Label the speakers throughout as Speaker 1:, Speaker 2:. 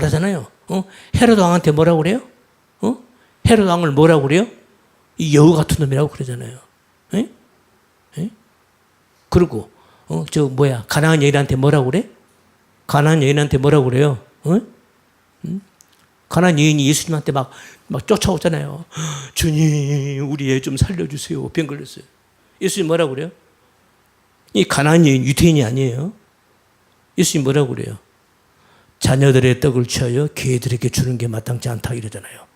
Speaker 1: 말하잖아요. 헤롯 왕한테 뭐라고 그래요? 헤롯 왕을 뭐라고 그래요? 이 여우 같은 놈이라고 그러잖아요. 에? 에? 그리고 가나안 여인한테 뭐라고 그래? 가나안 여인한테 뭐라고 그래요? 가나안 여인이 예수님한테 막 쫓아오잖아요. 주님, 우리 애 좀 살려주세요. 병 걸렸어요. 예수님 뭐라고 그래요? 이 가나안 여인 유태인이 아니에요. 예수님 뭐라고 그래요? 자녀들의 떡을 취하여 개들에게 주는 게 마땅치 않다 이러잖아요.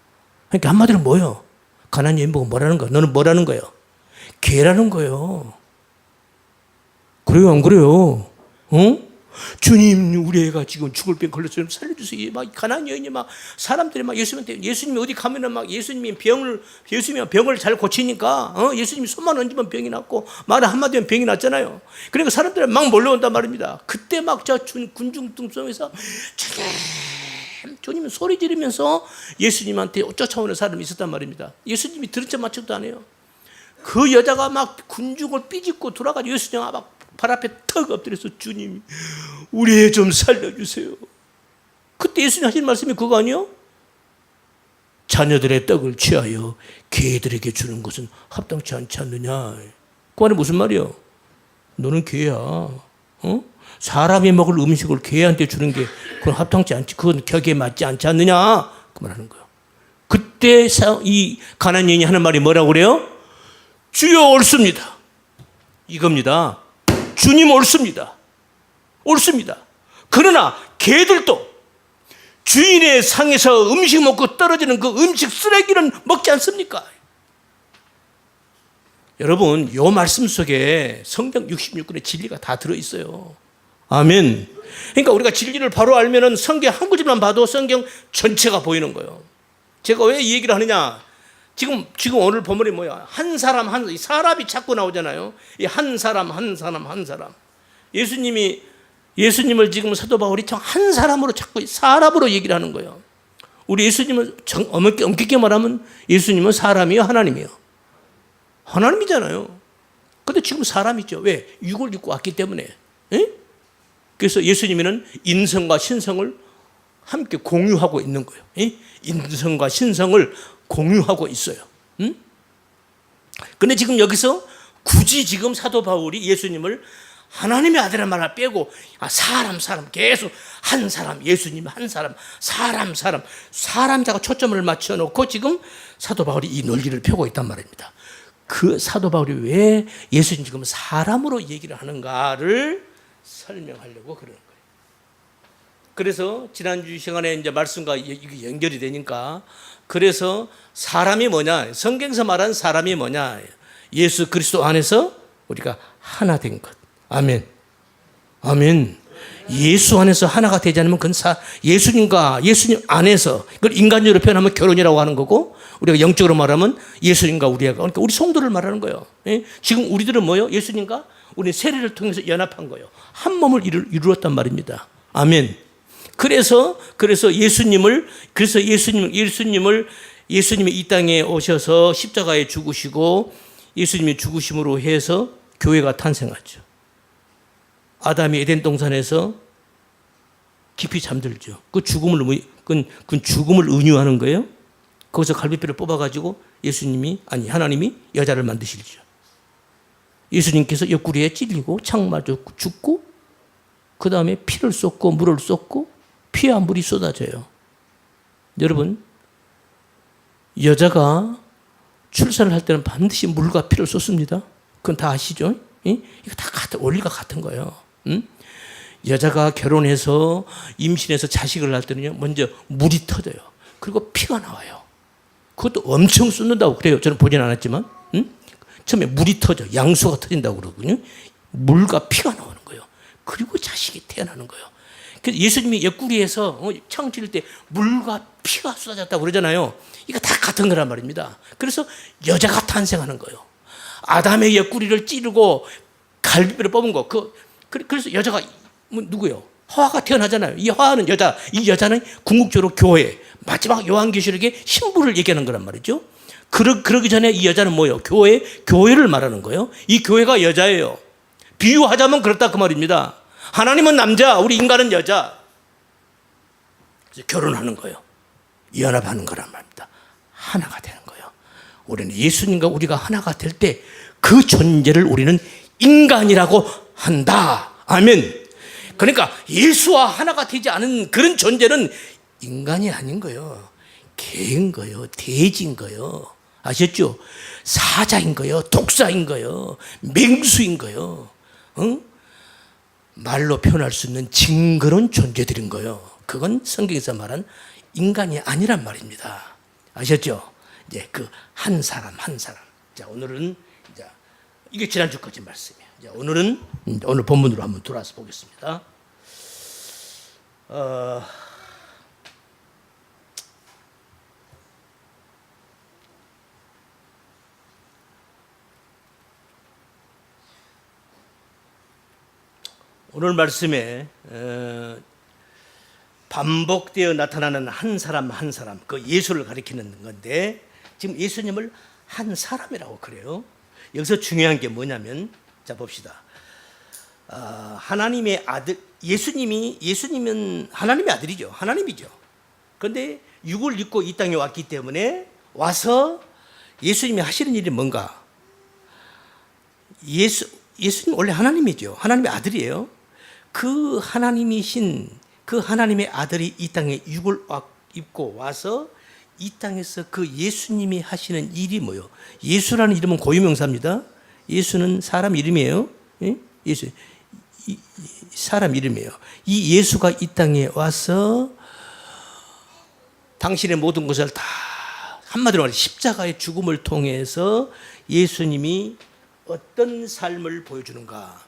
Speaker 1: 그러니까 한마디로 뭐예요? 가나안 여인 보고 뭐라는 거야? 너는 뭐라는 거예요? 개라는 거예요. 그래요, 안 그래요? 주님, 우리 애가 지금 죽을 병 걸렸어요. 살려주세요. 막 가나안 여인이 막 사람들이 막 예수님이 어디 가면은 막 예수님이 병을 잘 고치니까 예수님이 손만 얹으면 병이 낫고 말 한마디면 병이 낫잖아요. 그러니까 사람들이 막 몰려온단 말입니다. 그때 막 저 군중 뚱성에서 주님 소리 지르면서 예수님한테 쫓아오는 사람이 있었단 말입니다. 예수님이 들은 척 맞춰도 안 해요. 그 여자가 막 군중을 삐집고 돌아가지고 예수님 막 발 앞에 턱 엎드려서 주님, 우리 애 좀 살려주세요. 그때 예수님 하신 말씀이 그거 아니에요? 자녀들의 떡을 취하여 개들에게 주는 것은 합당치 않지 않느냐. 그 안에 무슨 말이에요? 너는 개야. 사람이 먹을 음식을 개한테 주는 게 그건 합당치 않지. 그건 격에 맞지 않지 않느냐. 그 말하는 거예요. 그때 이 가나안 여인이 하는 말이 뭐라고 그래요? 주여 옳습니다. 이겁니다. 주님 옳습니다. 옳습니다. 그러나 개들도 주인의 상에서 음식 먹고 떨어지는 그 음식 쓰레기는 먹지 않습니까? 여러분, 이 말씀 속에 성경 66권의 진리가 다 들어있어요. 아멘. 그러니까 우리가 진리를 바로 알면은 성경 한 구절만 봐도 성경 전체가 보이는 거예요. 제가 왜 이 얘기를 하느냐? 지금 오늘 본문이 뭐야? 사람이 자꾸 나오잖아요. 이 한 사람. 예수님을 지금 사도 바울이 한 사람으로 자꾸 사람으로 얘기를 하는 거예요. 우리 예수님은 엄격히 말하면 예수님은 사람이요, 하나님이요? 하나님이잖아요. 근데 지금 사람이죠. 왜? 육을 입고 왔기 때문에. 에? 그래서 예수님은 인성과 신성을 함께 공유하고 있는 거예요. 에? 인성과 신성을 공유하고 있어요. 근데 지금 여기서 굳이 지금 사도 바울이 예수님을 하나님의 아들의 말을 빼고 사람 계속 한 사람, 예수님 한 사람, 사람자가 초점을 맞춰놓고 지금 사도 바울이 이 논리를 펴고 있단 말입니다. 그 사도 바울이 왜 예수님 지금 사람으로 얘기를 하는가를 설명하려고 그러는 거예요. 그래서 지난주 시간에 이제 말씀과 이게 연결이 되니까 그래서 사람이 뭐냐? 성경에서 말하는 사람이 뭐냐? 예수 그리스도 안에서 우리가 하나 된 것. 아멘. 아멘. 예수 안에서 하나가 되지 않으면 그건 예수님 안에서, 그걸 인간적으로 표현하면 결혼이라고 하는 거고, 우리가 영적으로 말하면 예수님과 우리가, 그러니까 우리 성도를 말하는 거예요. 예? 지금 우리들은 뭐예요? 예수님과 우리 세례를 통해서 연합한 거예요. 한 몸을 이루었단 말입니다. 아멘. 그래서 예수님이 이 땅에 오셔서 십자가에 죽으시고 예수님이 죽으심으로 해서 교회가 탄생하죠. 아담이 에덴 동산에서 깊이 잠들죠. 그 죽음을 은유하는 거예요. 거기서 갈비뼈를 뽑아가지고 하나님이 여자를 만드시죠. 예수님께서 옆구리에 찔리고 창 맞아 죽고 그 다음에 피를 쏟고 물을 쏟고 피와 물이 쏟아져요. 여러분, 여자가 출산을 할 때는 반드시 물과 피를 쏟습니다. 그건 다 아시죠? 이거 다 원리가 같은 거예요. 여자가 결혼해서 임신해서 자식을 낳을 때는요, 먼저 물이 터져요. 그리고 피가 나와요. 그것도 엄청 쏟는다고 그래요. 저는 보진 않았지만, 처음에 물이 터져, 양수가 터진다고 그러거든요. 물과 피가 나오는 거예요. 그리고 자식이 태어나는 거예요. 그래서 예수님이 옆구리에서 창 찔릴 때 물과 피가 쏟아졌다고 그러잖아요. 이거 다 같은 거란 말입니다. 그래서 여자가 탄생하는 거예요. 아담의 옆구리를 찌르고 갈비뼈를 뽑은 거. 그래서 여자가 누구예요? 하와가 태어나잖아요. 이 하와는 이 여자는 궁극적으로 교회, 마지막 요한계시록의 신부를 얘기하는 거란 말이죠. 그러기 전에 이 여자는 뭐예요? 교회를 말하는 거예요. 이 교회가 여자예요. 비유하자면 그렇다 그 말입니다. 하나님은 남자, 우리 인간은 여자. 결혼하는 거예요. 연합하는 거란 말입니다. 하나가 되는 거예요. 우리는 예수님과 우리가 하나가 될 때 그 존재를 우리는 인간이라고 한다. 아멘. 그러니까 예수와 하나가 되지 않은 그런 존재는 인간이 아닌 거예요. 개인 거예요. 돼지인 거예요. 아셨죠? 사자인 거예요. 독사인 거예요. 맹수인 거예요. 응? 말로 표현할 수 있는 징그러운 존재들인 거예요. 그건 성경에서 말한 인간이 아니란 말입니다. 아셨죠? 이제 그 한 사람 한 사람. 자, 오늘은 이제 이게 지난주까지 말씀이에요. 이제 오늘은 오늘 본문으로 한번 돌아서 보겠습니다. 오늘 말씀에 반복되어 나타나는 한 사람 한 사람, 그 예수를 가리키는 건데 지금 예수님을 한 사람이라고 그래요. 여기서 중요한 게 뭐냐면, 자 봅시다. 하나님의 아들, 예수님은 하나님의 아들이죠. 하나님이죠. 그런데 육을 입고 이 땅에 왔기 때문에 와서 예수님이 하시는 일이 뭔가? 예수님 원래 하나님이죠. 하나님의 아들이에요. 그 하나님이신 그 하나님의 아들이 이 땅에 육을 입고 와서 이 땅에서 그 예수님이 하시는 일이 뭐예요? 예수라는 이름은 고유명사입니다. 예수는 사람 이름이에요. 예? 예수 사람 이름이에요. 이 예수가 이 땅에 와서 당신의 모든 것을 다 한마디로 말해 십자가의 죽음을 통해서 예수님이 어떤 삶을 보여주는가?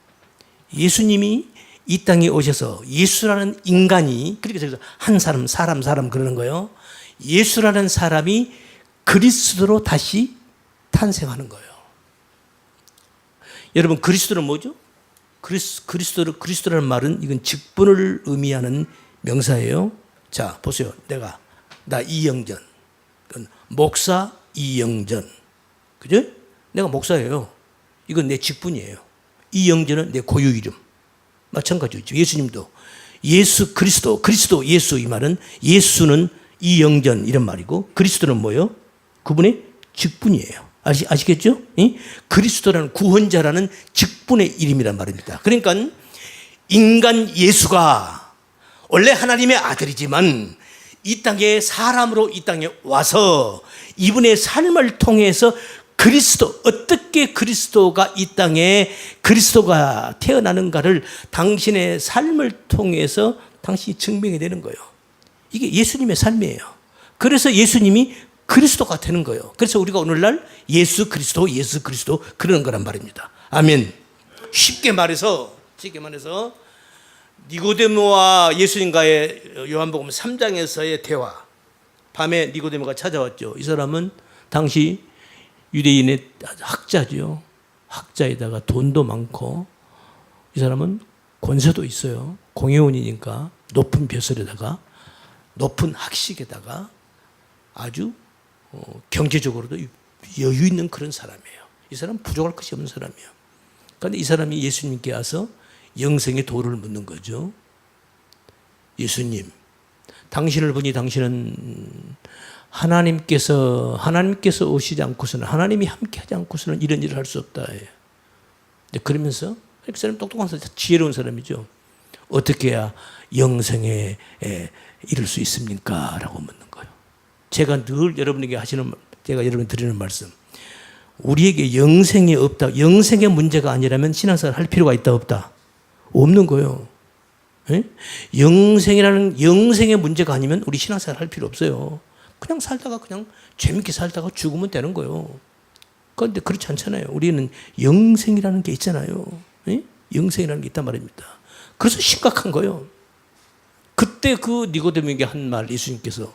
Speaker 1: 예수님이 이 땅에 오셔서 예수라는 인간이, 그러니까 한 사람 그러는 거예요. 예수라는 사람이 그리스도로 다시 탄생하는 거예요. 여러분, 그리스도는 뭐죠? 그리스도라는 말은 이건 직분을 의미하는 명사예요. 자, 보세요. 나 이영전. 목사 이영전. 그죠? 내가 목사예요. 이건 내 직분이에요. 이영전은 내 고유 이름. 마찬가지죠. 예수님도 예수 그리스도 예수, 이 말은 예수는 이영전 이런 말이고 그리스도는 뭐예요? 그분의 직분이에요. 아시겠죠? 그리스도라는 구원자라는 직분의 이름이란 말입니다. 그러니까 인간 예수가 원래 하나님의 아들이지만 이 땅에 사람으로 이 땅에 와서 이분의 삶을 통해서 어떻게 그리스도가 이 땅에 그리스도가 태어나는가를 당신의 삶을 통해서 당신이 증명이 되는 거예요. 이게 예수님의 삶이에요. 그래서 예수님이 그리스도가 되는 거예요. 그래서 우리가 오늘날 예수 그리스도 그러는 거란 말입니다. 아멘. 쉽게 말해서 니고데모와 예수님과의 요한복음 3장에서의 대화. 밤에 니고데모가 찾아왔죠. 이 사람은 당시 유대인의 학자죠. 학자에다가 돈도 많고 이 사람은 권세도 있어요. 공회원이니까 높은 벼슬에다가 높은 학식에다가 아주 경제적으로도 여유 있는 그런 사람이에요. 이 사람은 부족할 것이 없는 사람이에요. 그런데 이 사람이 예수님께 와서 영생의 도를 묻는 거죠. 예수님, 당신을 보니 당신은 하나님께서 오시지 않고서는, 하나님이 함께하지 않고서는 이런 일을 할 수 없다. 그러면서 그 사람 똑똑한 사람, 지혜로운 사람이죠. 어떻게 해야 영생에 이를 수 있습니까? 라고 묻는 거예요. 제가 늘 여러분에게 제가 여러분께 드리는 말씀, 우리에게 영생이 없다, 영생의 문제가 아니라면 신앙생활 할 필요가 있다 없다? 없는 거예요. 영생의 문제가 아니면 우리 신앙생활 할 필요 없어요. 그냥 살다가 그냥 재밌게 살다가 죽으면 되는 거예요. 그런데 그렇지 않잖아요. 우리는 영생이라는 게 있잖아요. 영생이라는 게 있단 말입니다. 그래서 심각한 거예요. 그때 그 니고데모에게 한 말, 예수님께서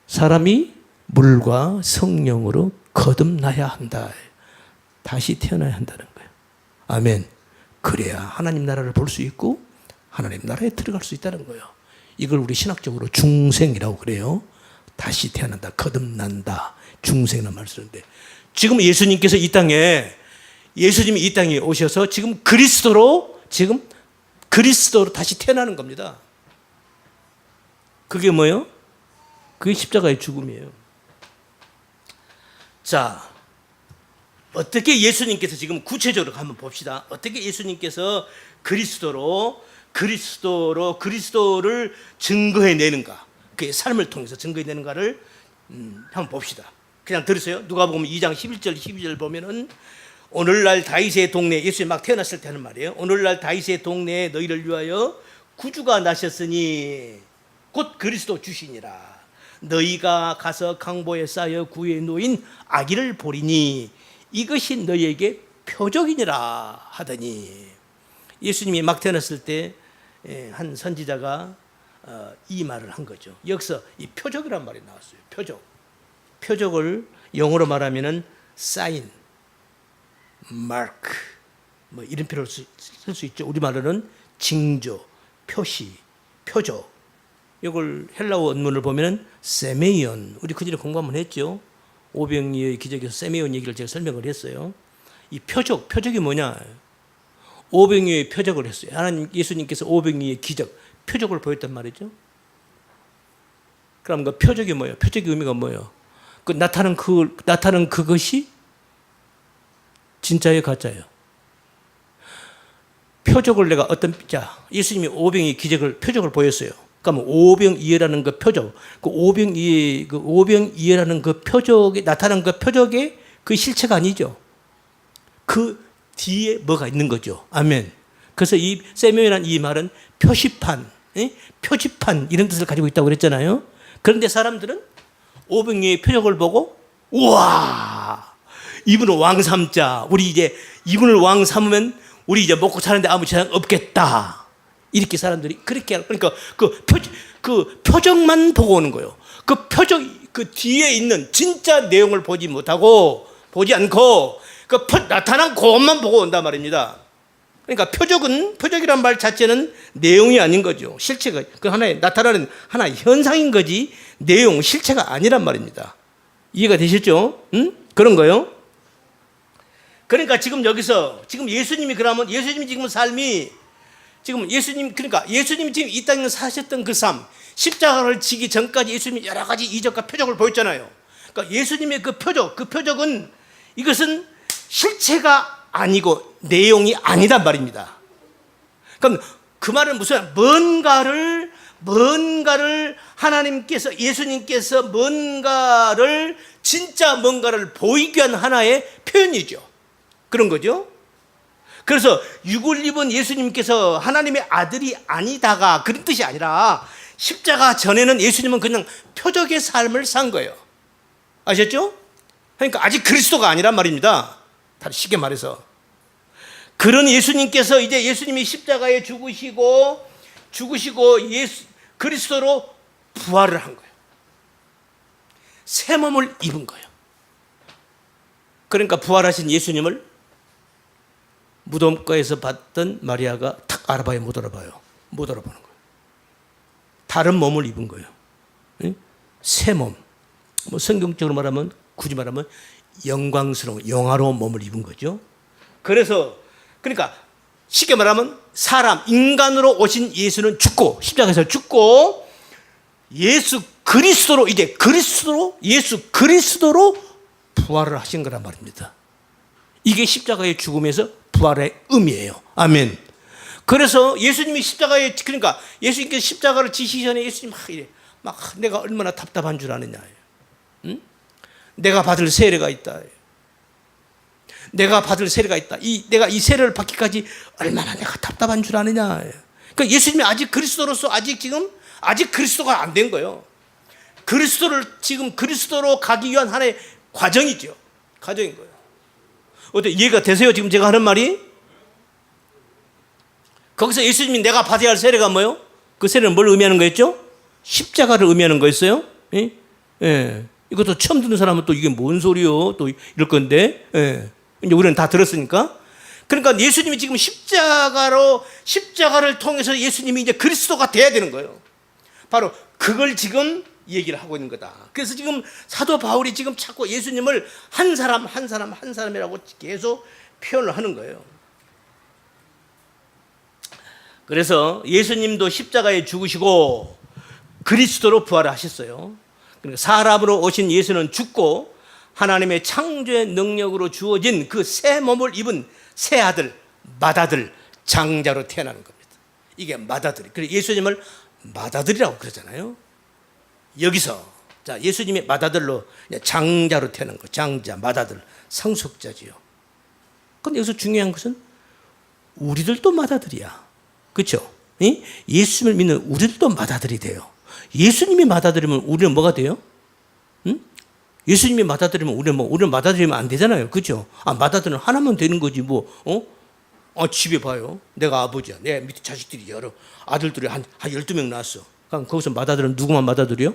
Speaker 1: 사람이 물과 성령으로 거듭나야 한다. 다시 태어나야 한다는 거예요. 아멘. 그래야 하나님 나라를 볼 수 있고 하나님 나라에 들어갈 수 있다는 거예요. 이걸 우리 신학적으로 중생이라고 그래요. 다시 태어난다, 거듭난다, 중생이라는 말을 쓰는데, 지금 예수님이 이 땅에 오셔서 지금 그리스도로 다시 태어나는 겁니다. 그게 뭐예요? 그게 십자가의 죽음이에요. 자, 어떻게 예수님께서 지금 구체적으로 한번 봅시다. 어떻게 예수님께서 그리스도를 증거해내는가, 그의 삶을 통해서 증거해내는가를 한번 봅시다. 그냥 들으세요. 누가복음 2장 11절 12절 보면은 오늘날 다윗의 동네, 예수님 막 태어났을 때 하는 말이에요. 오늘날 다윗의 동네에 너희를 위하여 구주가 나셨으니 곧 그리스도 주시니라. 너희가 가서 강보에 쌓여 구에 놓인 아기를 보리니 이것이 너희에게 표적이니라 하더니, 예수님이 막 태어났을 때 한 선지자가 이 말을 한 거죠. 여기서 이 표적이란 말이 나왔어요. 표적을 영어로 말하면은 사인, 마크, 뭐 이름표를 쓸 수 있죠. 우리말로는 징조, 표시, 표적. 이걸 헬라어 원문을 보면은 세메이온, 우리 그전에 공부 한번 했죠. 오병이어의 기적에서 세메이온 얘기를 제가 설명을 했어요. 이 표적이 뭐냐? 오병이어의 표적을 했어요. 하나님, 예수님께서 오병이어의 기적, 표적을 보였단 말이죠. 그럼 그 표적이 뭐예요? 표적의 의미가 뭐예요? 그 나타난 그것이 진짜예요, 가짜예요? 표적을 내가 예수님이 오병이어의 기적을, 표적을 보였어요. 그러면 오병이어라는 그 표적, 그 오병이어라는 그 표적에 나타난 그 표적의 그 실체가 아니죠. 그 뒤에 뭐가 있는 거죠. 아멘. 그래서 이 세메이라는 이 말은 표시판, 표지판 이런 뜻을 가지고 있다고 그랬잖아요. 그런데 사람들은 오병이어의 표적을 보고 우와, 이분은 왕 삼자, 우리 이제 이분을 왕 삼으면 우리 이제 먹고 사는데 아무 지장 없겠다. 이렇게 사람들이 그렇게, 그러니까 그 표적만 보고 오는 거예요. 그 표적, 그 뒤에 있는 진짜 내용을 보지 않고 나타난 그것만 보고 온단 말입니다. 그러니까 표적이란 말 자체는 내용이 아닌 거죠. 실체가 그 하나의 나타나는 하나의 현상인 거지 내용, 실체가 아니란 말입니다. 이해가 되셨죠? 그런 거요. 그러니까 지금 여기서 지금 예수님이 지금 삶이 그러니까 예수님이 지금 이 땅에 사셨던 그 삶, 십자가를 지기 전까지 예수님이 여러 가지 이적과 표적을 보였잖아요. 그러니까 예수님의 그 표적은 이것은 실체가 아니고 내용이 아니란 말입니다. 그럼 그 말은 무슨 뭔가를 하나님께서, 예수님께서 진짜 뭔가를 보이게 한 하나의 표현이죠. 그런 거죠. 그래서 육을 입은 예수님께서 하나님의 아들이 아니다가 그런 뜻이 아니라 십자가 전에는 예수님은 그냥 표적의 삶을 산 거예요. 아셨죠? 그러니까 아직 그리스도가 아니란 말입니다. 다시 쉽게 말해서. 그런 예수님께서 이제 예수님이 십자가에 죽으시고 그리스도로 부활을 한 거예요. 새 몸을 입은 거예요. 그러니까 부활하신 예수님을 무덤가에서 봤던 마리아가 탁 알아봐요, 못 알아보는 거예요. 다른 몸을 입은 거예요. 새 몸. 뭐 성경적으로 말하면, 굳이 말하면 영광스러운, 영화로운 몸을 입은 거죠. 그러니까 쉽게 말하면 인간으로 오신 예수는 십자가에서 죽고 예수 그리스도로 부활을 하신 거란 말입니다. 이게 십자가의 죽음에서 부활의 의미예요. 아멘. 그래서 예수님이 그러니까 예수님께서 십자가를 지시기 전에 예수님 내가 얼마나 답답한 줄 아느냐. 내가 받을 세례가 있다. 내가 이 세례를 받기까지 얼마나 내가 답답한 줄 아느냐. 그러니까 예수님이 아직 그리스도로서 아직 그리스도가 안 된 거예요. 그리스도로 가기 위한 하나의 과정인 거예요. 어때, 이해가 되세요? 지금 제가 하는 말이? 거기서 예수님이 내가 받아야 할 세례가 뭐예요? 그 세례는 뭘 의미하는 거였죠? 십자가를 의미하는 거였어요. 예. 이것도 처음 듣는 사람은 또 이게 뭔 소리요? 또 이럴 건데. 예. 이제 우리는 다 들었으니까. 그러니까 예수님이 지금 십자가를 통해서 예수님이 이제 그리스도가 돼야 되는 거예요. 바로 그걸 지금 얘기를 하고 있는 거다. 그래서 지금 사도 바울이 지금 자꾸 예수님을 한 사람이라고 계속 표현을 하는 거예요. 그래서 예수님도 십자가에 죽으시고 그리스도로 부활하셨어요. 그러니까 사람으로 오신 예수는 죽고 하나님의 창조의 능력으로 주어진 그 새 몸을 입은 새 아들, 맏아들, 장자로 태어나는 겁니다. 이게 맏아들이. 그래서 예수님을 맏아들이라고 그러잖아요. 여기서 자, 예수님의 맏아들로 장자로 태어난 거, 장자, 맏아들, 상속자지요. 그런데 여기서 중요한 것은 우리들도 맏아들이야. 그렇죠? 예수님을 믿는 우리들도 맏아들이 돼요. 예수님이 맏아들이면 우리는 뭐가 돼요? 응? 예수님이 맏아들이면 우리는 맏아들이면 안 되잖아요. 그렇죠? 맏아들은 하나만 되는 거지 뭐. 집에 봐요. 내가 아버지야. 내 밑에 자식들이 여러 아들들이 한 12명 낳았어. 그럼 거기서 맏아들은 누구만 맏아들이요?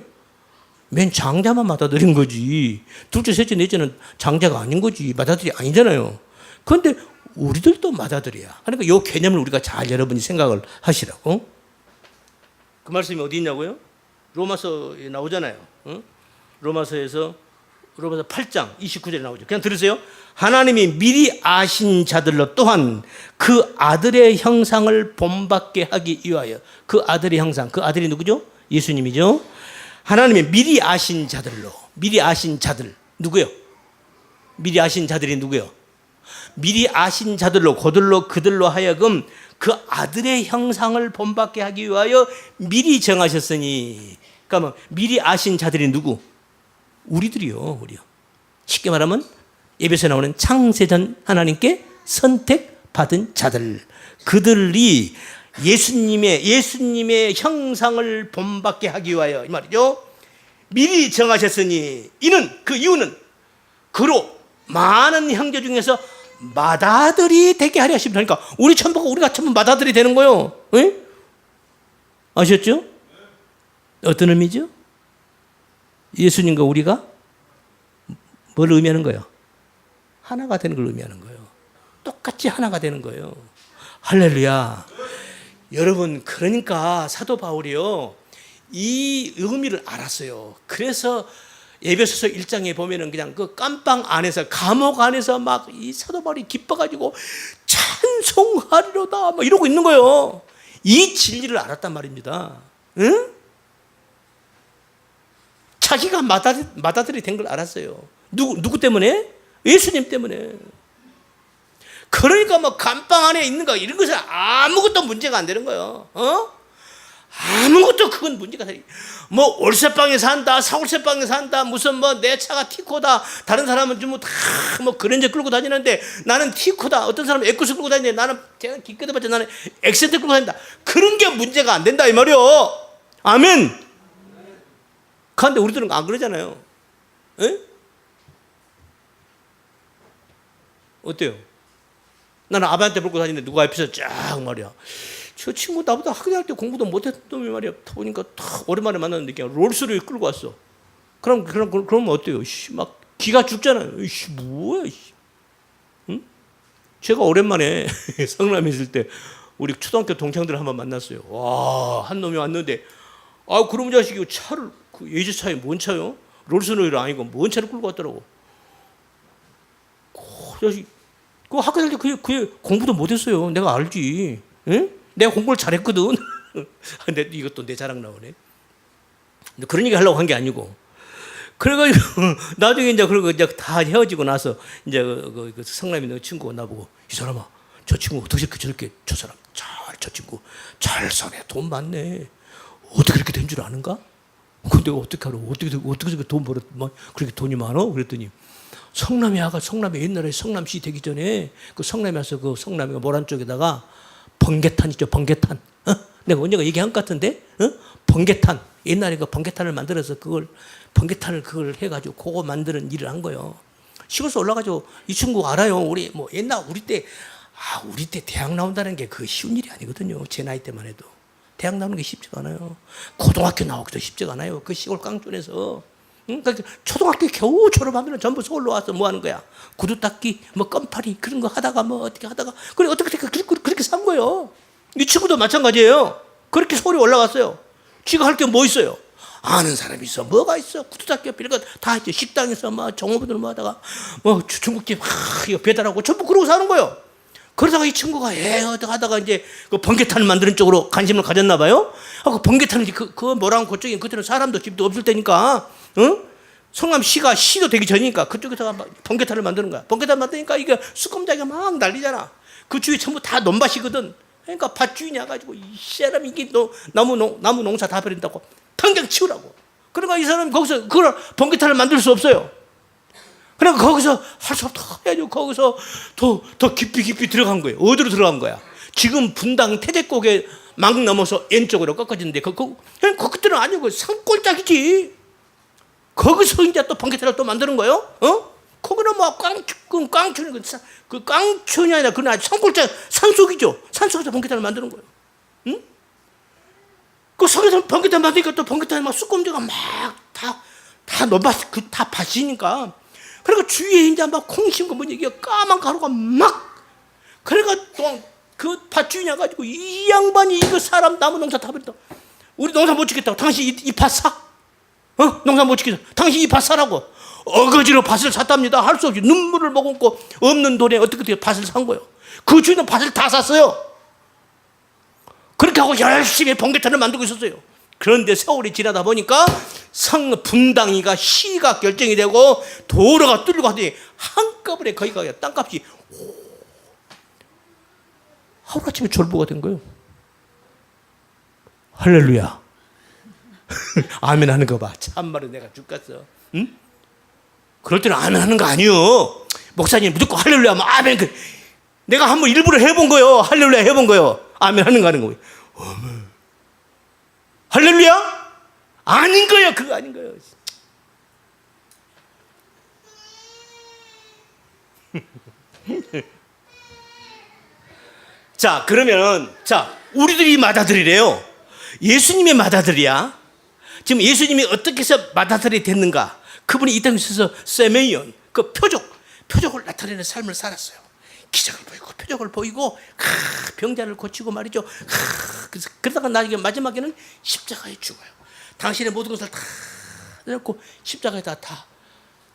Speaker 1: 맨 장자만 맏아들인 거지. 둘째, 셋째, 넷째는 장자가 아닌 거지. 맏아들이 아니잖아요. 그런데 우리들도 맏아들이야. 그러니까 이 개념을 우리가 잘 여러분이 생각을 하시라고. 그 말씀이 어디 있냐고요? 로마서에 나오잖아요. 로마서 8장 29절에 나오죠. 그냥 들으세요. 하나님이 미리 아신 자들로 또한 그 아들의 형상을 본받게 하기 위하여. 그 아들의 형상, 그 아들이 누구죠? 예수님이죠. 하나님이 미리 아신 자들로. 미리 아신 자들 누구요? 미리 아신 자들이 누구요? 미리 아신 자들로 그들로 하여금 그 아들의 형상을 본받게 하기 위하여 미리 정하셨으니. 그러니까 미리 아신 자들이 누구? 우리들이요. 우리요. 쉽게 말하면 에베소에 나오는 창세전 하나님께 선택받은 자들, 그들이 예수님의 형상을 본받게 하기 위하여 이 말이죠. 미리 정하셨으니 그 이유는 그로 많은 형제 중에서 맏아들이 되게 하려 하십니다. 그러니까 우리가 전부 맏아들이 되는 거예요. 네? 아셨죠? 어떤 의미죠? 예수님과 우리가 뭘 의미하는 거예요? 하나가 되는 걸 의미하는 거예요. 똑같이 하나가 되는 거예요. 할렐루야. 여러분, 그러니까 사도 바울이요, 이 의미를 알았어요. 그래서 에베소서 1장에 보면은 그냥 그 깜빵 안에서, 감옥 안에서 막 이 사도 바울이 기뻐가지고 찬송하리로다 막 이러고 있는 거예요. 이 진리를 알았단 말입니다. 응? 자기가 맏아들이 된 걸 알았어요. 누구 때문에? 예수님 때문에. 그러니까 뭐 감방 안에 있는 거 이런 것은 아무것도 문제가 안 되는 거예요. 아무것도 그건 문제가 되는. 뭐 올세방에 산다, 사올세방에 산다, 무슨 뭐 내 차가 티코다, 다른 사람은 좀 다 뭐 그랜저 끌고 다니는데 나는 티코다, 어떤 사람은 에쿠스 끌고 다니는데 나는 제가 기껏 해봤자 나는 엑센트 끌고 다닌다. 그런 게 문제가 안 된다 이 말이요. 아멘. 그런데 우리들은 안 그러잖아요. 에? 어때요? 나는 아반떼 끌고 다니는데 누가 옆에서 쫙 말이야. 저 친구 나보다 학교할 때 공부도 못했던 놈이 말이야. 보니까 딱 오랜만에 만났는데 그냥 롤스를 끌고 왔어. 그럼 어때요? 막 기가 죽잖아요. 뭐야? 응? 제가 오랜만에 성남에 있을 때 우리 초등학교 동창들 한번 만났어요. 와, 한 놈이 왔는데 그놈 자식이 차를 그 예지차에 뭔 차요? 롤스로이를 아니고 뭔 차를 끌고 왔더라고. 그 자식 그 학교 다닐 때 그게 공부도 못했어요. 내가 알지. 응? 내가 공부를 잘했거든. 근데 이것도 내 자랑 나오네. 근데 그런 얘기 하려고 한 게 아니고. 그래가지고 나중에 이제 다 헤어지고 나서 이제 그 성남이 너 친구가 나보고 이 사람아, 저 친구 어떻게 저렇게 저 사람 저 친구 잘 사네, 돈 많네. 어떻게 그렇게 된 줄 아는가? 근데 어떻게 알아? 어떻게 돈 벌어? 뭐 그렇게 돈이 많어? 그랬더니 성남이 옛날에 성남시 되기 전에 그 성남에 와서 그 성남이가 모란 쪽에다가 번개탄 있죠, 번개탄. 내가 언젠가 얘기한 것 같은데, 번개탄. 옛날에 그 번개탄을 만들어서 번개탄을 해가지고 그거 만드는 일을 한 거예요. 시골에서 올라가지고 이 친구 알아요. 우리 때 대학 나온다는 게 그 쉬운 일이 아니거든요. 제 나이 때만 해도. 대학 나오는 게 쉽지가 않아요. 고등학교 나오기도 쉽지가 않아요. 그 시골 깡촌에서. 그러니까 초등학교 겨우 졸업하면 전부 서울로 와서 뭐 하는 거야? 구두 닦기, 뭐 껌파리 그런 거 하다가 뭐 어떻게 하다가 그렇게 산 거예요. 이 친구도 마찬가지예요. 그렇게 서울에 올라갔어요. 지가 할 게 뭐 있어요? 아는 사람이 있어. 뭐가 있어? 구두 닦기 이런 거 다 있죠. 식당에서 뭐 종업원들 뭐 하다가 뭐 중국집 이거 배달하고 전부 그러고 사는 거예요. 그러다가 이 친구가 하다가 이제 그 번개탄을 만드는 쪽으로 관심을 가졌나 봐요. 그 번개탄을 그 뭐랑 그쪽에 그때는 사람도 집도 없을 때니까, 성남 시도 되기 전이니까 그쪽에서 번개탄을 만드는 거야. 번개탄 만드니까 이게 수검자기가 막 난리잖아. 그 주위에 전부 다 논밭이거든. 그러니까 밭주인이 와가지고 이 사람이 이게 나무 농사 다 버린다고 당장 치우라고. 그러니까 이 사람이 거기서 그걸 번개탄을 만들 수 없어요. 그러니까 거기서 할 수 없다 해가지고 거기서 더 깊이 들어간 거예요. 어디로 들어간 거야? 지금 분당 태제곡에 막 넘어서 왼쪽으로 꺾어지는데 그때는 아니고 산골짜기지. 거기서 이제 또 번개탄을 또 만드는 거예요. 거기는 뭐 깡촌이 그 깡촌이 아니라 그건 아주 산속이죠. 산속에서 번개탄을 만드는 거예요. 응? 그 속에서 번개탄 만드니까 또 번개탄에 막 쑥검지가 막 다 논밭 다 밭이니까. 그러니까 주위에 이제 막 콩심고 뭐지 이게 까만 가루가 막. 그러니까 또 그 밭주인이 와가지고 이 양반이 이거 사람 나무 농사 다 버린다. 우리 농사 못 짓겠다고. 당신 이 밭 사? 농사 못 짓겠다. 당신 이 밭 사라고. 어거지로 밭을 샀답니다. 할 수 없이 눈물을 머금고 없는 돈에 어떻게 밭을 산 거예요. 그 주인은 밭을 다 샀어요. 그렇게 하고 열심히 번개탄을 만들고 있었어요. 그런데 세월이 지나다 보니까 분당이가 시가 결정이 되고 도로가 뚫리고 하더니 한꺼번에 거기가 땅값이 하루아침에 졸부가 된 거예요. 할렐루야. 아멘 하는 거 봐. 참말로 내가 죽겠어. 응? 그럴 때는 아멘 하는 거 아니요. 목사님 무조건 할렐루야 하면 아멘. 내가 한번 일부러 해본 거요. 할렐루야 해본 거요. 아멘 하는 거 하는 거예요. 할렐루야? 아닌 거예요. 그거 아닌 거예요. 자, 그러면 우리들이 맏아들이래요. 예수님의 맏아들이야. 지금 예수님이 어떻게 해서 맏아들이 됐는가? 그분이 이 땅에 있어서 세메이온, 그 표적을 나타내는 삶을 살았어요. 기적을 보이고 표적을 보이고 병자를 고치고 말이죠. 그러다가 나중에 마지막에는 십자가에 죽어요. 당신의 모든 것을 다 넣고 십자가에다 다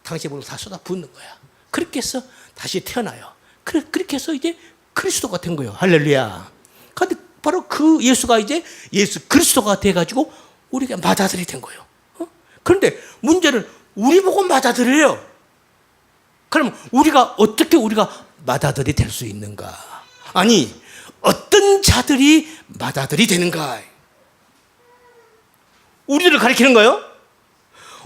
Speaker 1: 당신의 모든 것을 다 쏟아 붓는 거야. 그렇게 해서 다시 태어나요. 그렇게 해서 이제 그리스도가 된 거예요. 할렐루야. 그런데 바로 그 예수가 이제 예수 그리스도가 돼가지고 우리가 맏아들이 된 거예요. 그런데 문제는 우리 보고 맏아들이에요. 그럼 어떻게 우리가 맏아들이 될 수 있는가? 아니, 어떤 자들이 맏아들이 되는가? 우리들을 가리키는 거예요.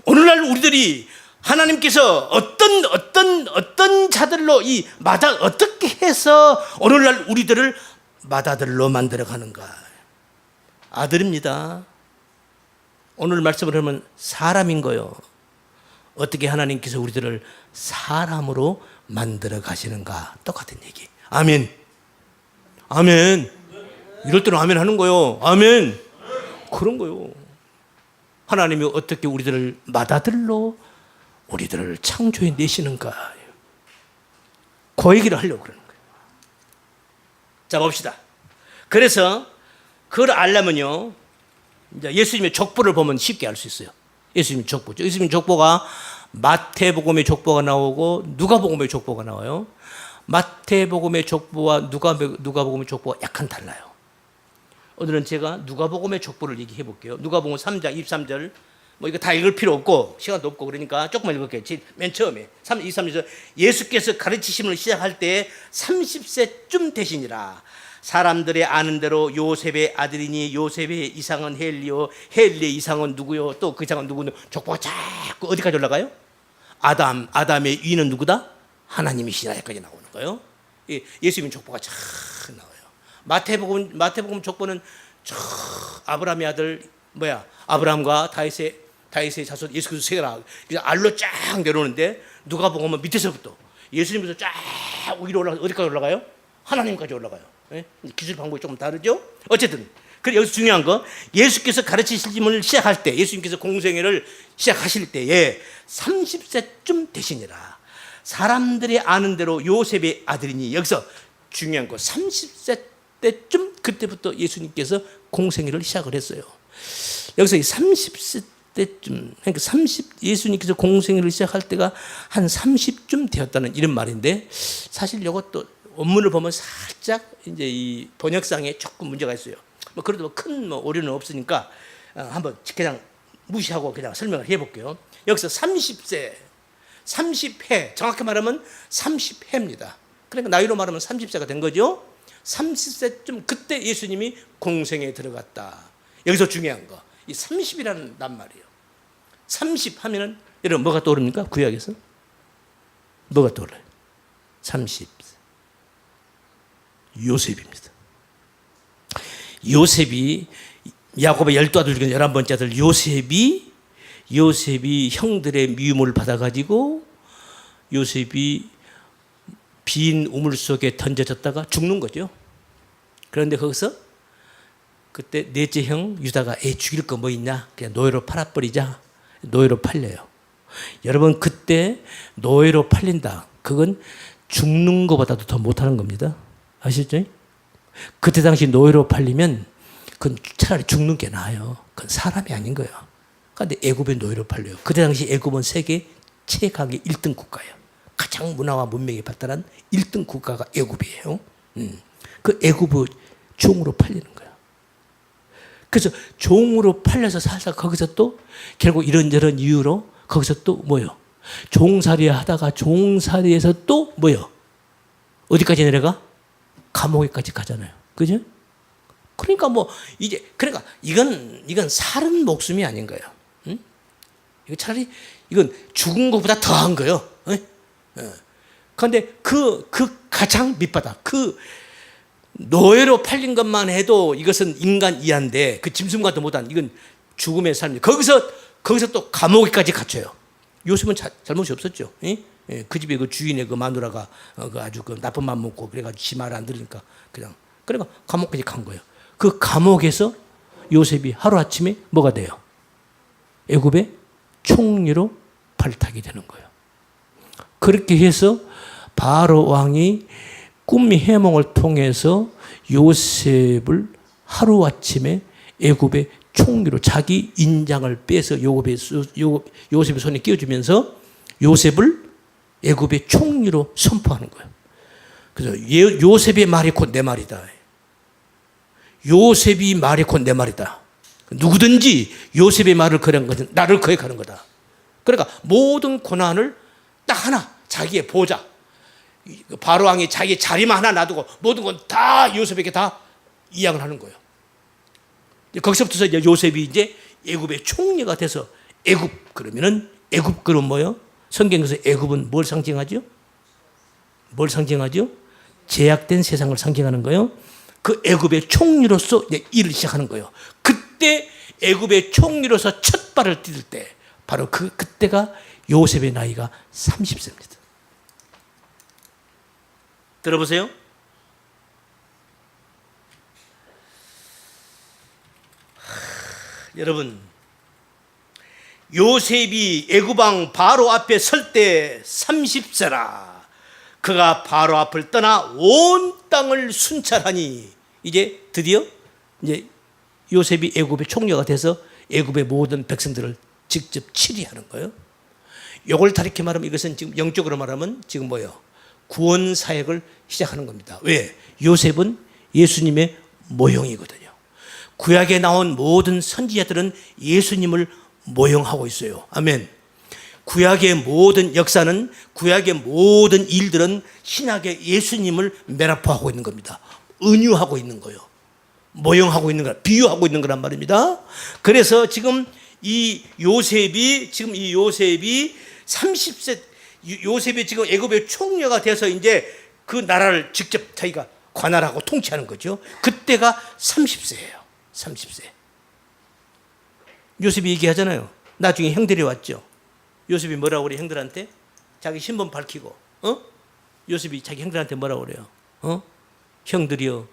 Speaker 1: 오늘날 우리들이 하나님께서 어떤 자들로 어떻게 해서 오늘날 우리들을 맏아들로 만들어 가는가? 아들입니다. 오늘 말씀을 하면 사람인 거예요. 어떻게 하나님께서 우리들을 사람으로 만들어 가시는가? 똑같은 얘기. 아멘. 아멘. 이럴 때는 아멘 하는 거예요. 아멘. 그런 거예요. 하나님이 어떻게 우리들을 맏아들로 우리들을 창조해 내시는가? 그 얘기를 하려고 그러는 거예요. 자, 봅시다. 그래서 그걸 알려면요, 이제 예수님의 족보를 보면 쉽게 알 수 있어요. 예수님의 족보죠. 예수님의 족보가 마태복음의 족보가 나오고 누가복음의 족보가 나와요. 마태복음의 족보와 누가복음의 족보가 약간 달라요. 오늘은 제가 누가복음의 족보를 얘기해 볼게요. 누가복음 3장 23절. 뭐 이거 다 읽을 필요 없고 시간도 없고 그러니까 조금만 읽을게요. 맨 처음에 23절 예수께서 가르치심을 시작할 때 30세쯤 되시니라. 사람들의 아는 대로 요셉의 아들이니 요셉의 이상은 헬리오, 헬리의 이상은 누구요? 또 그 이상은 누구요? 족보가 자꾸 어디까지 올라가요? 아담의 위는 누구다? 하나님이시라 여기까지 나오는 거예요. 예수님 족보가 쫙 나와요. 마태복음 족보는 아브라함의 아들 아브라함과 다윗의 자손 예수 그리스도 세계라 알로 쫙 내려오는데 누가복음은 밑에서부터 예수님부터 쫙 위로 올라가 어디까지 올라가요? 하나님까지 올라가요. 예? 기술 방법이 조금 다르죠. 어쨌든 그래 여기서 중요한 거 예수께서 가르치심을 시작할 때 예수님께서 공생애를 시작하실 때에 30세쯤 되시니라. 사람들이 아는 대로 요셉의 아들이니 여기서 중요한 거 30세 때쯤 그때부터 예수님께서 공생애를 시작을 했어요. 여기서 이 30세 때쯤 그러니까 예수님께서 공생애를 시작할 때가 한 30쯤 되었다는 이런 말인데 사실 이것도 원문을 보면 살짝 이제 이 번역상에 조금 문제가 있어요. 뭐 그래도 큰 오류는 없으니까 한번 그냥 무시하고 그냥 설명을 해볼게요. 여기서 30세, 30해, 정확히 말하면 30해입니다. 그러니까 나이로 말하면 30세가 된 거죠. 30세쯤 그때 예수님이 공생에 들어갔다. 여기서 중요한 거, 이 30이라는 낱말이에요. 30 하면은 여러분 뭐가 떠오릅니까? 구약에서 뭐가 떠올라요? 30. 요셉입니다. 요셉이 야곱의 12아들 중에 11번째 아들 요셉이 형들의 미움을 받아가지고 요셉이 빈 우물 속에 던져졌다가 죽는 거죠. 그런데 거기서 그때 넷째 형 유다가 죽일 거 뭐 있냐? 그냥 노예로 팔아버리자. 노예로 팔려요. 여러분 그때 노예로 팔린다. 그건 죽는 것보다도 더 못하는 겁니다. 아시죠? 그때 당시 노예로 팔리면 그건 차라리 죽는 게 나아요. 그건 사람이 아닌 거예요. 그런데 애굽의 노예로 팔려요. 그때 당시 애굽은 세계 최강의 1등 국가예요. 가장 문화와 문명이 발달한 1등 국가가 애굽이에요. 그 애굽의 종으로 팔리는 거예요. 그래서 종으로 팔려서 살다 거기서 또 결국 이런저런 이유로 거기서 또 뭐요? 종살이 하다가 종살이에서 또 뭐요? 어디까지 내려가? 감옥에까지 가잖아요. 그죠? 그러니까 뭐 이제 그러니까 이건 살은 목숨이 아닌 거예요. 응? 이거 차라리 이건 죽은 것보다 더한 거예요. 그런데 그 가장 밑바닥 그 노예로 팔린 것만 해도 이것은 인간 이하인데 그 짐승과도 못한 이건 죽음의 삶이 거기서 또 감옥에까지 갇혀요. 요셉은 잘못이 없었죠. 그 집에 그 주인의 그 마누라가 그 아주 그 나쁜 맘 먹고 그래가지고 지 말 안 들으니까 그러니까 감옥까지 간 거예요. 그 감옥에서 요셉이 하루아침에 뭐가 돼요? 애굽의 총리로 발탁이 되는 거예요. 그렇게 해서 바로 왕이 꿈의 해몽을 통해서 요셉을 하루아침에 애굽의 총리로 자기 인장을 빼서 요셉의 손에 끼워주면서 요셉을 애굽의 총리로 선포하는 거예요. 그래서 요셉의 말이 곧 내 말이다. 요셉이 말이 곧 내 말이다. 누구든지 요셉의 말을 거행한 것은 나를 거역하는 거다. 그러니까 모든 고난을 딱 하나 자기의 보좌 바로 왕이 자기의 자리만 하나 놔두고 모든 건 다 요셉에게 다 이양을 하는 거예요. 거기서부터 이제 요셉이 이제 애굽의 총리가 돼서 애굽 그러면은 애굽 그럼 뭐요? 성경에서 애굽은 뭘 상징하죠? 뭘 상징하죠? 제약된 세상을 상징하는 거예요. 그 애굽의 총리로서 이제 일을 시작하는 거예요. 그때 애굽의 총리로서 첫 발을 딛을 때 바로 그때가 요셉의 나이가 30세입니다. 들어보세요. 여러분 요셉이 애굽왕 바로 앞에 설 때 30세라. 그가 바로 앞을 떠나 온 땅을 순찰하니 이제 드디어 이제 요셉이 애굽의 총리가 돼서 애굽의 모든 백성들을 직접 치리하는 거예요. 이걸 다르게 말하면 이것은 지금 영적으로 말하면 지금 뭐예요? 구원 사역을 시작하는 겁니다. 왜? 요셉은 예수님의 모형이거든요. 구약에 나온 모든 선지자들은 예수님을 모형하고 있어요. 아멘. 구약의 모든 역사는 구약의 모든 일들은 신약의 예수님을 메라포하고 있는 겁니다. 은유하고 있는 거예요. 모형하고 있는 거야. 비유하고 있는 거란 말입니다. 그래서 지금 이 요셉이 30세 요셉이 지금 애굽의 총리가 돼서 이제 그 나라를 직접 자기가 관할하고 통치하는 거죠. 그때가 30세예요. 30세. 요셉이 얘기하잖아요. 나중에 형들이 왔죠. 요셉이 뭐라고 그래 형들한테? 자기 신분 밝히고 요셉이 자기 형들한테 뭐라고 그래요? 형들이여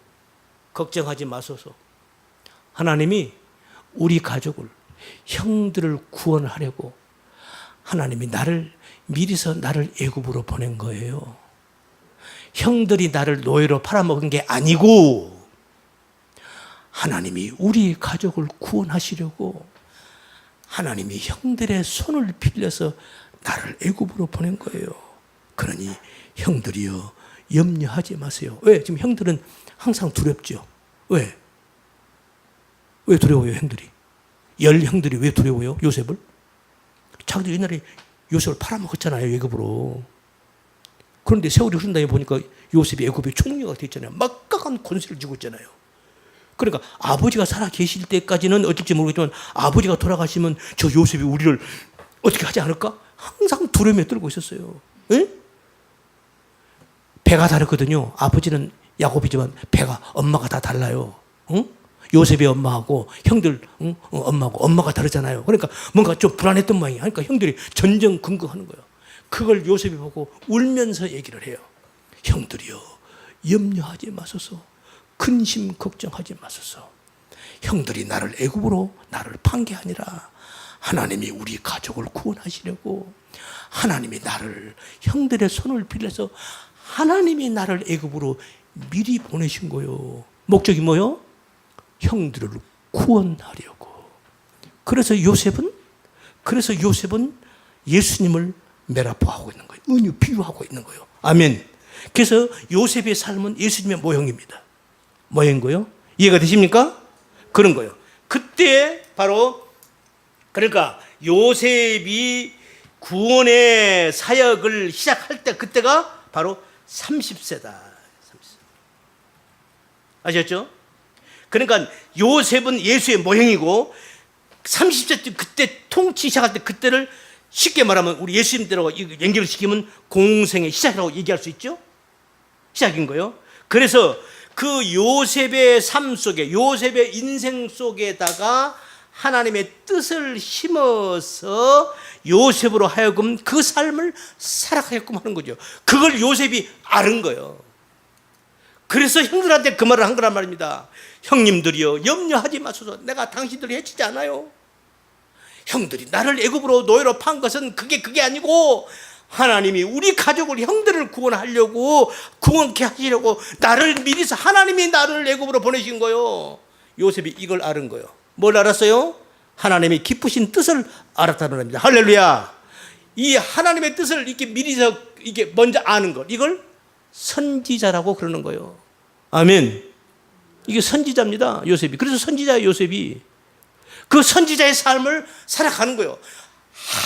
Speaker 1: 걱정하지 마소서. 하나님이 우리 가족을 형들을 구원하려고 하나님이 미리서 나를 애굽으로 보낸 거예요. 형들이 나를 노예로 팔아먹은 게 아니고 하나님이 우리 가족을 구원하시려고 하나님이 형들의 손을 빌려서 나를 애굽으로 보낸 거예요. 그러니 형들이여 염려하지 마세요. 왜? 지금 형들은 항상 두렵죠. 왜? 왜 두려워요, 형들이? 열 형들이 왜 두려워요, 요셉을? 자기들 옛날에 요셉을 팔아먹었잖아요, 애굽으로. 그런데 세월이 흐른 다음에 보니까 요셉이 애굽의 총리가 됐잖아요. 막강한 권세를 쥐고 있잖아요. 그러니까 아버지가 살아 계실 때까지는 어쩔지 모르겠지만 아버지가 돌아가시면 저 요셉이 우리를 어떻게 하지 않을까? 항상 두려움에 떨고 있었어요. 에? 배가 다르거든요. 아버지는 야곱이지만 배가 엄마가 다 달라요. 응? 요셉의 엄마하고 형들 엄마하고 엄마가 다르잖아요. 그러니까 뭔가 좀 불안했던 모양이에요. 그러니까 형들이 전전긍긍하는 거예요. 그걸 요셉이 보고 울면서 얘기를 해요. 형들이여, 염려하지 마소서. 근심 걱정하지 마소서. 형들이 나를 애굽으로 나를 판 게 아니라 하나님이 우리 가족을 구원하시려고 하나님이 나를 형들의 손을 빌려서 하나님이 나를 애굽으로 미리 보내신 거요. 목적이 뭐요? 형들을 구원하려고. 그래서 요셉은 예수님을 메라포하고 있는 거예요. 은유 비유하고 있는 거예요. 아멘. 그래서 요셉의 삶은 예수님의 모형입니다. 모형인 거예요. 이해가 되십니까? 그런 거예요. 그때 바로 그러니까 요셉이 구원의 사역을 시작할 때 그때가 바로 30세다. 아셨죠? 그러니까 요셉은 예수의 모형이고 30세 때 그때 통치 시작할 때 그때를 쉽게 말하면 우리 예수님대로 연결을 시키면 공생의 시작이라고 얘기할 수 있죠? 시작인 거예요. 그래서 그 요셉의 삶 속에 요셉의 인생 속에다가 하나님의 뜻을 심어서 요셉으로 하여금 그 삶을 살아가게끔 하는 거죠. 그걸 요셉이 아는 거예요. 그래서 형들한테 그 말을 한 거란 말입니다. 형님들이여, 염려하지 마소서. 내가 당신들을 해치지 않아요. 형들이 나를 애굽으로 노예로 판 것은 그게 아니고 하나님이 우리 가족을 형들을 구원하려고 구원케 하시려고 나를 미리서 하나님이 나를 애굽으로 보내신 거요. 요셉이 이걸 알은 거요. 뭘 알았어요? 하나님이 기쁘신 뜻을 알았다는 겁니다. 할렐루야. 이 하나님의 뜻을 이렇게 미리서 이게 먼저 아는 것, 이걸 선지자라고 그러는 거예요. 아멘. 이게 선지자입니다, 요셉이. 그래서 선지자예요, 요셉이. 그 선지자의 삶을 살아가는 거예요.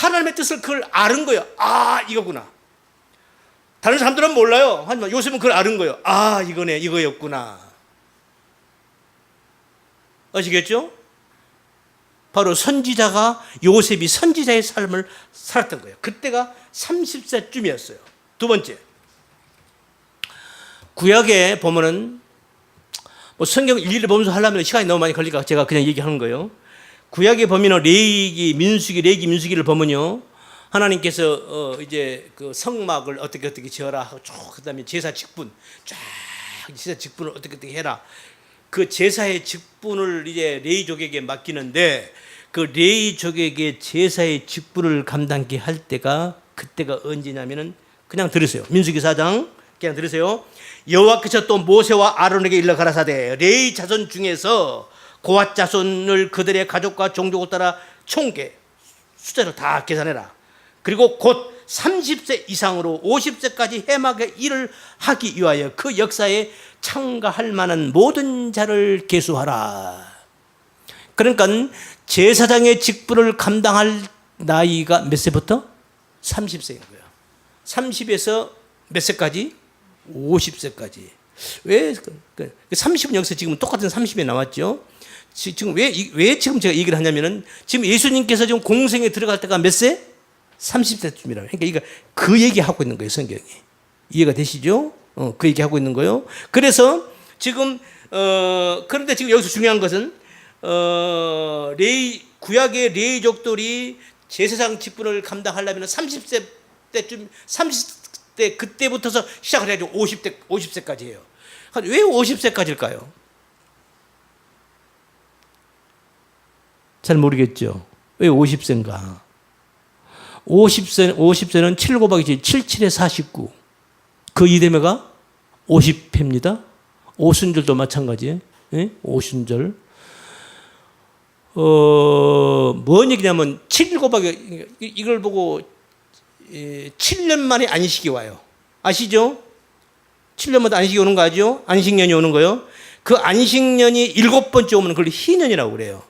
Speaker 1: 하나님의 뜻을 그걸 아는 거예요. 아, 이거구나. 다른 사람들은 몰라요. 하지만 요셉은 그걸 아는 거예요. 아, 이거네, 이거였구나. 아시겠죠? 바로 선지자가, 요셉이 선지자의 삶을 살았던 거예요. 그때가 30세쯤이었어요. 두 번째, 구약에 보면은 뭐 성경 일일이 보면서 하려면 시간이 너무 많이 걸리니까 제가 그냥 얘기하는 거예요. 구약에 보면은 레위기, 민수기를 보면요, 하나님께서 이제 그 성막을 어떻게 지어라 하고 쭉 그다음에 제사 직분 쫙 제사 직분을 어떻게 해라. 그 제사의 직분을 이제 레위족에게 맡기는데 그 레위족에게 제사의 직분을 감당케 할 때가 그때가 언제냐면은 그냥 들으세요. 민수기 4장 그냥 들으세요. 여호와께서 또 모세와 아론에게 일러 가라사대 레위 자손 중에서 고핫 자손을 그들의 가족과 종족을 따라 총계 숫자를 다 계산해라. 그리고 곧 30세 이상으로 50세까지 해막의 일을 하기 위하여 그 역사에 참가할 만한 모든 자를 계수하라. 그러니까 제사장의 직분을 감당할 나이가 몇 세부터? 30세인 거예요. 30에서 몇 세까지? 50세까지. 왜 30은 여기서 지금 똑같은 30에 나왔죠. 지금 왜 지금 제가 얘기를 하냐면은 지금 예수님께서 지금 공생에 들어갈 때가 몇 세? 30세쯤이라고. 그러니까 그 얘기하고 있는 거예요, 성경이. 이해가 되시죠? 그 얘기하고 있는 거예요. 그래서 지금 그런데 지금 여기서 중요한 것은 구약의 레위족들이 제사장 직분을 감당하려면 30세 때쯤 30대 그때부터서 시작을 해야죠. 50세까지 해요. 왜 50세까지일까요? 잘 모르겠죠. 왜 50세인가? 50세는 7 곱하기 7, 7에 49. 그 이대매가 50회입니다. 오순절도 마찬가지예요. 예? 오순절. 뭔 얘기냐면 7 곱하기 이걸 보고 7년 만에 안식이 와요. 아시죠? 7년마다 안식이 오는 거 아죠? 안식년이 오는 거요. 그 안식년이 7번째 오면 그걸 희년이라고 그래요.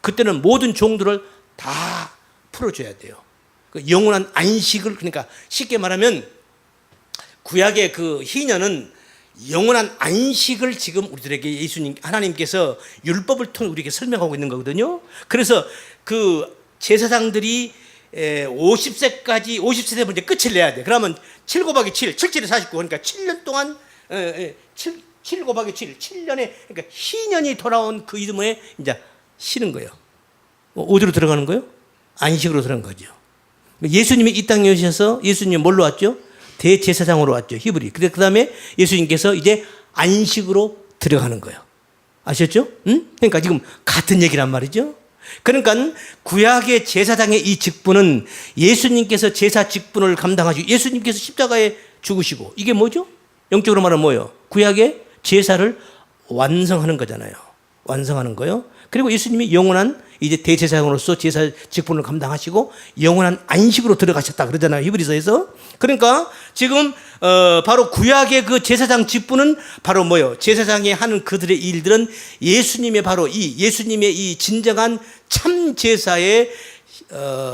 Speaker 1: 그때는 모든 종들을 다 풀어줘야 돼요. 그 영원한 안식을, 그러니까 쉽게 말하면 구약의 그 희년은 영원한 안식을 지금 우리들에게 예수님, 하나님께서 율법을 통해 우리에게 설명하고 있는 거거든요. 그래서 그 제사장들이 50세까지, 50세 되면 이제 끝을 내야 돼. 그러면 7 곱하기 7, 7, 7에 49. 그러니까 7년 동안, 7 곱하기 7, 7년에, 그러니까 희년이 돌아온 그 이듬해 이제 쉬는 거예요. 어디로 들어가는 거예요? 안식으로 들어간 거죠. 예수님이 이 땅에 오셔서 예수님이 뭘로 왔죠? 대제사장으로 왔죠. 히브리. 그 다음에 예수님께서 이제 안식으로 들어가는 거예요. 아셨죠? 응? 그러니까 지금 같은 얘기란 말이죠. 그러니까 구약의 제사장의 이 직분은 예수님께서 제사 직분을 감당하시고 예수님께서 십자가에 죽으시고 이게 뭐죠? 영적으로 말하면 뭐예요? 구약의 제사를 완성하는 거잖아요. 완성하는 거요. 그리고 예수님이 영원한 이제 대제사장으로서 제사 직분을 감당하시고 영원한 안식으로 들어가셨다 그러잖아요. 히브리서에서. 그러니까 지금 바로 구약의 그 제사장 직분은 바로 뭐예요? 제사장이 하는 그들의 일들은 예수님의 바로 이 예수님의 이 진정한 참 제사의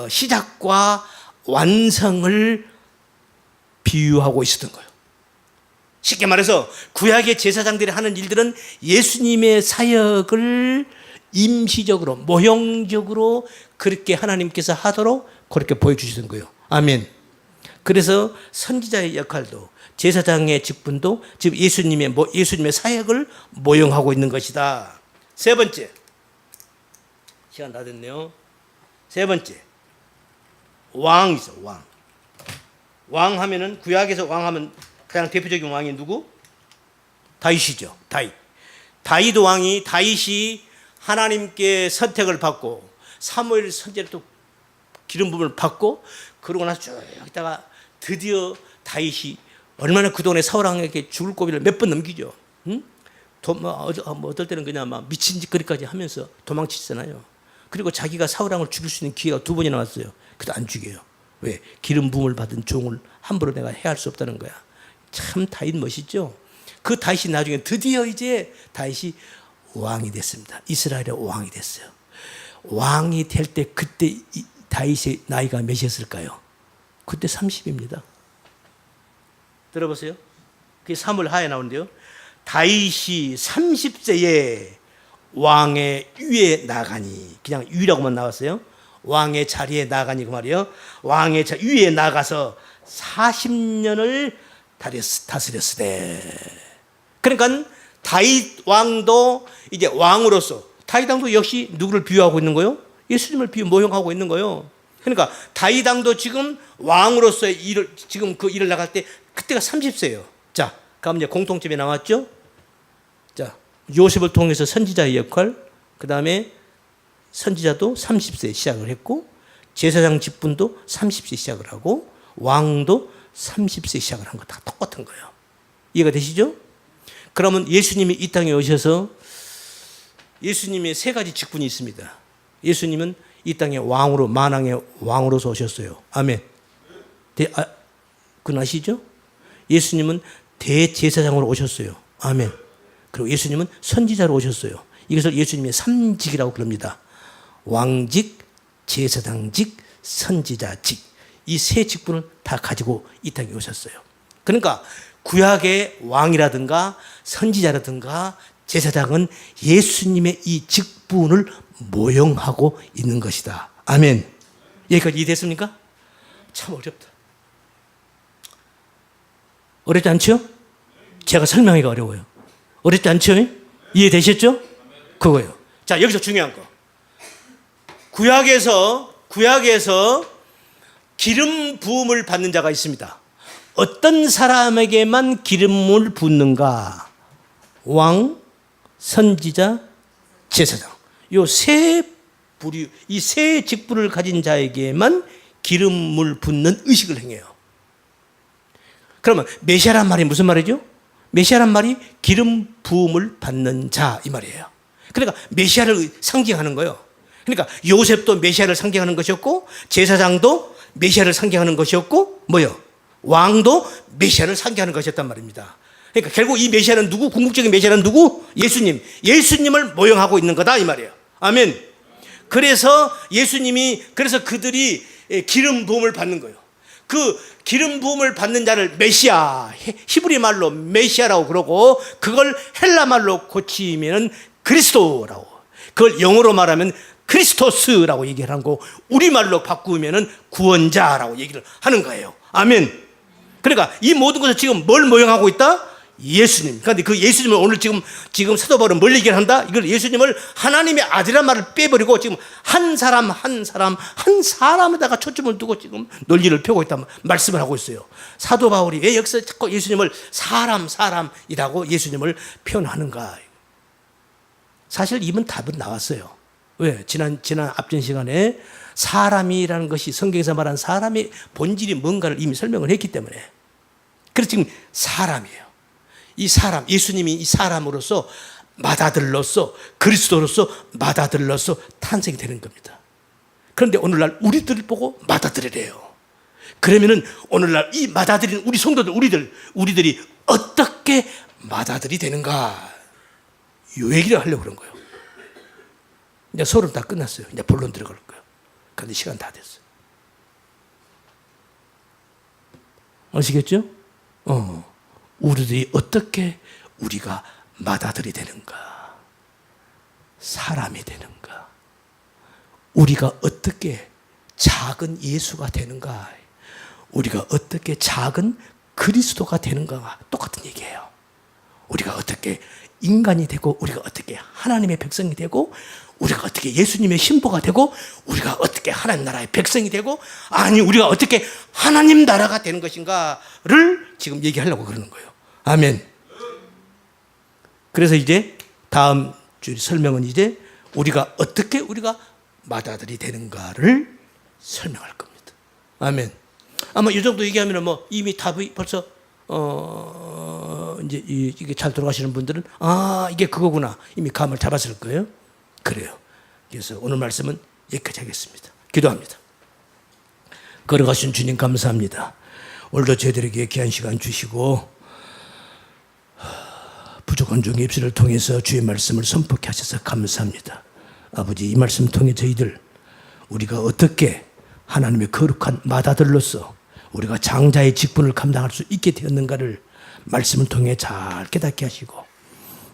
Speaker 1: 시작과 완성을 비유하고 있었던 거예요. 쉽게 말해서 구약의 제사장들이 하는 일들은 예수님의 사역을 임시적으로 모형적으로 그렇게 하나님께서 하도록 그렇게 보여주시는 거예요. 아멘. 그래서 선지자의 역할도 제사장의 직분도 지금 예수님의 사역을 모형하고 있는 것이다. 세 번째, 시간 다 됐네요. 세 번째, 왕이 있어. 왕 하면은 구약에서 왕 하면 가장 대표적인 왕이 누구? 다윗이죠. 다윗 왕이 다윗이 하나님께 선택을 받고 사무엘 선지자를 또 기름 부음을 받고 그러고 나서 쭉 있다가 드디어 다윗이 얼마나 그동안에 사울왕에게 죽을 고비를 몇 번 넘기죠. 응? 어떨 때는 그냥 막 미친 짓거리까지 하면서 도망치잖아요. 그리고 자기가 사울왕을 죽일 수 있는 기회가 2번이나 왔어요. 그래도 안 죽여요. 왜? 기름 부음을 받은 종을 함부로 내가 해할 수 없다는 거야. 참 다윗 멋있죠. 그 다윗이 나중에 드디어 이제 다윗이 왕이 됐습니다. 이스라엘의 왕이 됐어요. 왕이 될 때 그때 다윗의 나이가 몇이었을까요? 그때 30입니다. 들어보세요. 그게 사무엘 하에 나오는데요. 다윗이 30세에 왕의 위에 나가니, 그냥 위라고만 나왔어요. 왕의 자리에 나가니 그 말이에요. 왕의 위에 나가서 40년을 다스렸으되. 그러니까 다윗 왕도 이제 왕으로서 다윗 왕도 역시 누구를 비유하고 있는 거예요? 예수님을 모형하고 있는 거예요. 그러니까 다윗 왕도 지금 왕으로서의 일을 지금 그 일을 나갈 때 그때가 30세예요. 자, 그럼 이제 공통점이 나왔죠? 자, 요셉을 통해서 선지자의 역할, 그 다음에 선지자도 30세에 시작을 했고 제사장 직분도 30세 시작을 하고 왕도 30세 시작을 한 거 다 똑같은 거예요. 이해가 되시죠? 그러면 예수님이 이 땅에 오셔서 예수님의 3가지 직분이 있습니다. 예수님은 이 땅에 왕으로, 만왕의 왕으로서 오셨어요. 아멘. 그건 아시죠? 예수님은 대제사장으로 오셨어요. 아멘. 그리고 예수님은 선지자로 오셨어요. 이것을 예수님의 3직이라고 부릅니다. 왕직, 제사장직, 선지자직. 이 3 직분을 다 가지고 이 땅에 오셨어요. 그러니까 구약의 왕이라든가 선지자라든가 제사장은 예수님의 이 직분을 모형하고 있는 것이다. 아멘. 여기까지 이해됐습니까? 참 어렵다. 어렵지 않죠? 제가 설명하기가 어려워요. 어렵지 않죠? 이해되셨죠? 그거예요. 자, 여기서 중요한 거. 구약에서 기름 부음을 받는 자가 있습니다. 어떤 사람에게만 기름을 붓는가? 왕, 선지자, 제사장. 이 3 부류, 이 3 직분을 가진 자에게만 기름을 붓는 의식을 행해요. 그러면 메시아란 말이 무슨 말이죠? 메시아란 말이 기름 부음을 받는 자 이 말이에요. 그러니까 메시아를 상징하는 거예요. 그러니까 요셉도 메시아를 상징하는 것이었고 제사장도 메시아를 상징하는 것이었고 뭐요? 왕도 메시아를 상징하는 것이었단 말입니다. 그러니까 결국 이 메시아는 누구? 궁극적인 메시아는 누구? 예수님. 예수님을 모형하고 있는 거다 이 말이에요. 아멘. 그래서 예수님이, 그래서 그들이 기름 부음을 받는 거예요. 그 기름 부음을 받는 자를 메시아, 히브리 말로 메시아라고 그러고, 그걸 헬라 말로 고치면은 그리스도라고, 그걸 영어로 말하면 크리스토스라고 얘기를 하고, 우리말로 바꾸면은 구원자라고 얘기를 하는 거예요. 아멘. 그러니까 이 모든 것을 지금 뭘 모형하고 있다? 예수님. 그런데 그 예수님을 오늘 지금 사도 바울은 뭘 얘기를 한다? 이걸 예수님을 하나님의 아들이란 말을 빼버리고 지금 한 사람에다가 초점을 두고 지금 논리를 펴고 있다 말씀을 하고 있어요. 사도 바울이 왜 여기서 자꾸 예수님을 사람이라고 예수님을 표현하는가? 사실 이번 답은 나왔어요. 왜? 지난 앞전 시간에 사람이라는 것이 성경에서 말한 사람의 본질이 뭔가를 이미 설명을 했기 때문에. 그래서 지금 사람이에요. 이 사람, 예수님이 이 사람으로서 맏아들로서 그리스도로서 맏아들로서 탄생이 되는 겁니다. 그런데 오늘날 우리들을 보고 맏아들이래요. 그러면은 오늘날 이 맏아들인 우리 성도들, 우리들이 어떻게 맏아들이 되는가? 이 얘기를 하려고 그런 거예요. 이제 서론 다 끝났어요. 이제 본론 들어갈 거예요. 그런데 시간 다 됐어요. 아시겠죠? 우리들이 어떻게 우리가 맏아들이 되는가? 사람이 되는가? 우리가 어떻게 작은 예수가 되는가? 우리가 어떻게 작은 그리스도가 되는가가 똑같은 얘기예요. 우리가 어떻게 인간이 되고, 우리가 어떻게 하나님의 백성이 되고, 우리가 어떻게 예수님의 신부가 되고, 우리가 어떻게 하나님 나라의 백성이 되고, 아니 우리가 어떻게 하나님 나라가 되는 것인가를 지금 얘기하려고 그러는 거예요. 아멘. 그래서 이제 다음 주 설명은 이제 우리가 어떻게 우리가 맏아들이 되는가를 설명할 겁니다. 아멘. 아마 이 정도 얘기하면 뭐 이미 답이 벌써 이제 이게 잘 돌아가시는 분들은 이게 그거구나 이미 감을 잡았을 거예요. 그래요. 그래서 오늘 말씀은 여기까지 하겠습니다. 기도합니다. 걸어가신 주님 감사합니다. 오늘도 저희들에게 귀한 시간 주시고 부족한 종의 입술을 통해서 주의 말씀을 선포케 하셔서 감사합니다. 아버지, 이 말씀 통해 저희들 우리가 어떻게 하나님의 거룩한 맏아들로서 우리가 장자의 직분을 감당할 수 있게 되었는가를 말씀을 통해 잘 깨닫게 하시고,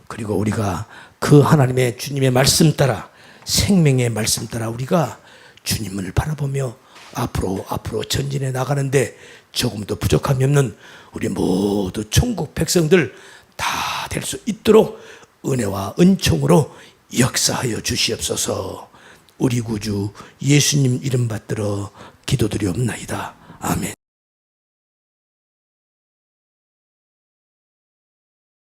Speaker 1: 그리고 우리가 그 하나님의 주님의 말씀 따라, 생명의 말씀 따라 우리가 주님을 바라보며 앞으로 전진해 나가는데 조금도 부족함이 없는 우리 모두 천국 백성들 다 될 수 있도록 은혜와 은총으로 역사하여 주시옵소서. 우리 구주 예수님 이름 받들어 기도드리옵나이다. 아멘.